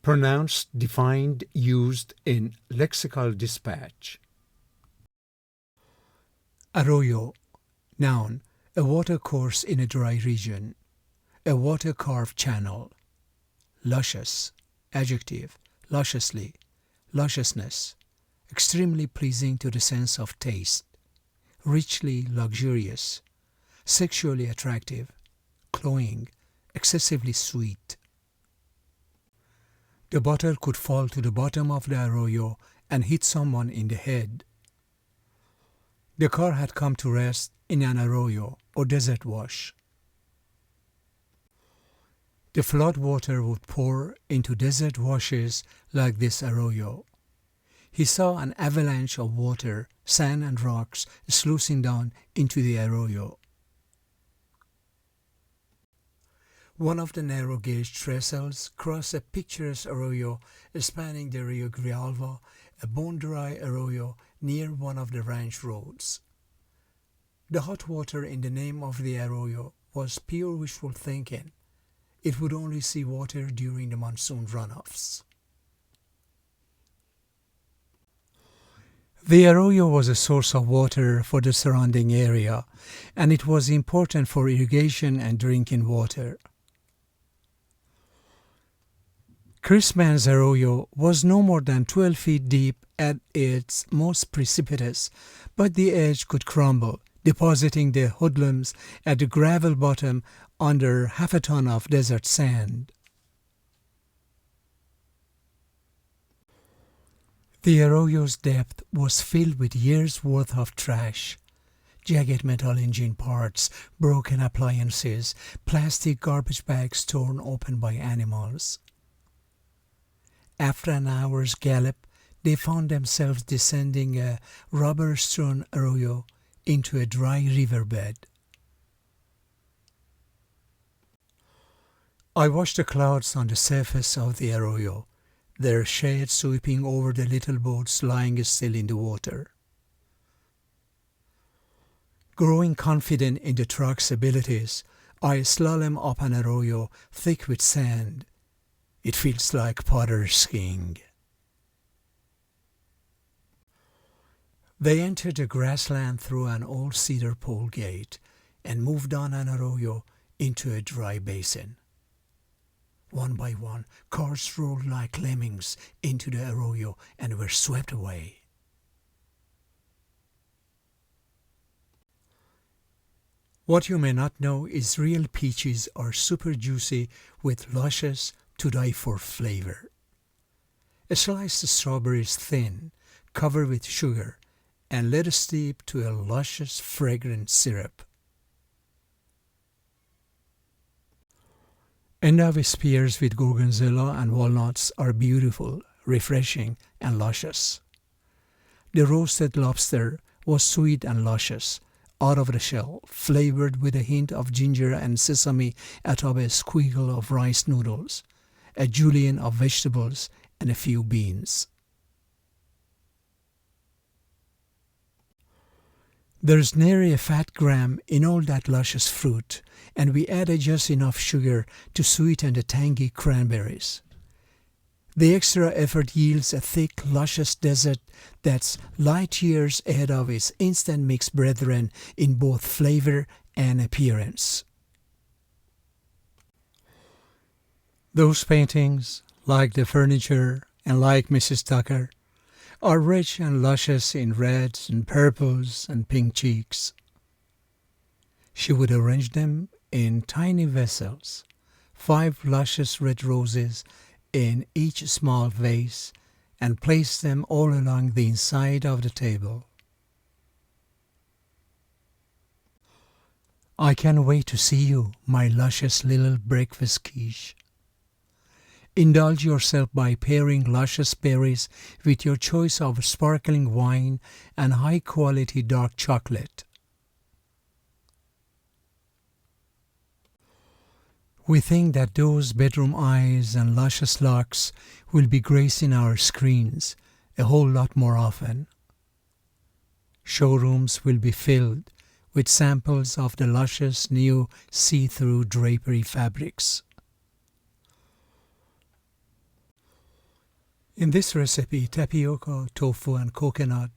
Pronounced, defined, used in lexical dispatch. Arroyo, noun, a watercourse in a dry region, a water-carved channel. Luscious, adjective, lusciously, lusciousness, extremely pleasing to the sense of taste, richly luxurious, sexually attractive, cloying, excessively sweet. The bottle could fall to the bottom of the arroyo and hit someone in the head. The car had come to rest in an arroyo or desert wash. The flood water would pour into desert washes like this arroyo. He saw an avalanche of water, sand and rocks sluicing down into the arroyo. One of the narrow gauge trestles crossed a picturesque arroyo spanning the Rio Grijalva, a bone-dry arroyo near one of the ranch roads. The hot water in the name of the arroyo was pure wishful thinking. It would only see water during the monsoon runoffs. The arroyo was a source of water for the surrounding area, and it was important for irrigation and drinking water. Chris Mann's arroyo was no more than 12 feet deep at its most precipitous, but the edge could crumble, depositing the hoodlums at the gravel bottom under half a ton of desert sand. The arroyo's depth was filled with years' worth of trash, jagged metal engine parts, broken appliances, plastic garbage bags torn open by animals. After an hour's gallop, they found themselves descending a rubber-strewn arroyo into a dry riverbed. I watched the clouds on the surface of the arroyo, their shades sweeping over the little boats lying still in the water. Growing confident in the truck's abilities, I slalom up an arroyo thick with sand. It feels like potter skiing. They entered the grassland through an old cedar pole gate and moved on an arroyo into a dry basin. One by one, cars rolled like lemmings into the arroyo and were swept away. What you may not know is real peaches are super juicy with luscious to die for flavor. A sliced strawberry is thin, covered with sugar, and let steep to a luscious, fragrant syrup. Endive pears with gorgonzola and walnuts are beautiful, refreshing, and luscious. The roasted lobster was sweet and luscious, out of the shell, flavored with a hint of ginger and sesame atop a squiggle of rice noodles, a julienne of vegetables, and a few beans. There's nary a fat gram in all that luscious fruit, and we added just enough sugar to sweeten the tangy cranberries. The extra effort yields a thick, luscious dessert that's light years ahead of its instant mix brethren in both flavor and appearance. Those paintings, like the furniture and like Mrs. Tucker, are rich and luscious in reds and purples and pink cheeks. She would arrange them in tiny vessels, 5 luscious red roses in each small vase, and place them all along the inside of the table. I can't wait to see you, my luscious little breakfast quiche. Indulge yourself by pairing luscious berries with your choice of sparkling wine and high-quality dark chocolate. We think that those bedroom eyes and luscious locks will be gracing our screens a whole lot more often. Showrooms will be filled with samples of the luscious new see-through drapery fabrics. In this recipe, tapioca, tofu, and coconut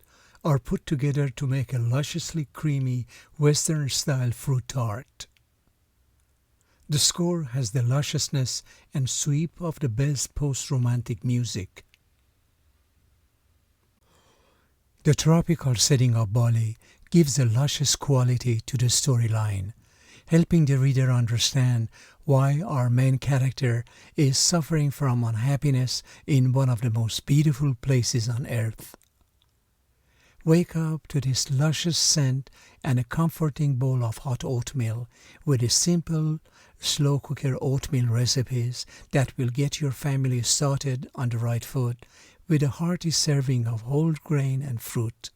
are put together to make a lusciously creamy Western-style fruit tart. The score has the lusciousness and sweep of the best post-romantic music. The tropical setting of Bali gives a luscious quality to the storyline, helping the reader understand why our main character is suffering from unhappiness in one of the most beautiful places on earth. Wake up to this luscious scent and a comforting bowl of hot oatmeal with a simple, slow cooker oatmeal recipes that will get your family started on the right foot with a hearty serving of whole grain and fruit.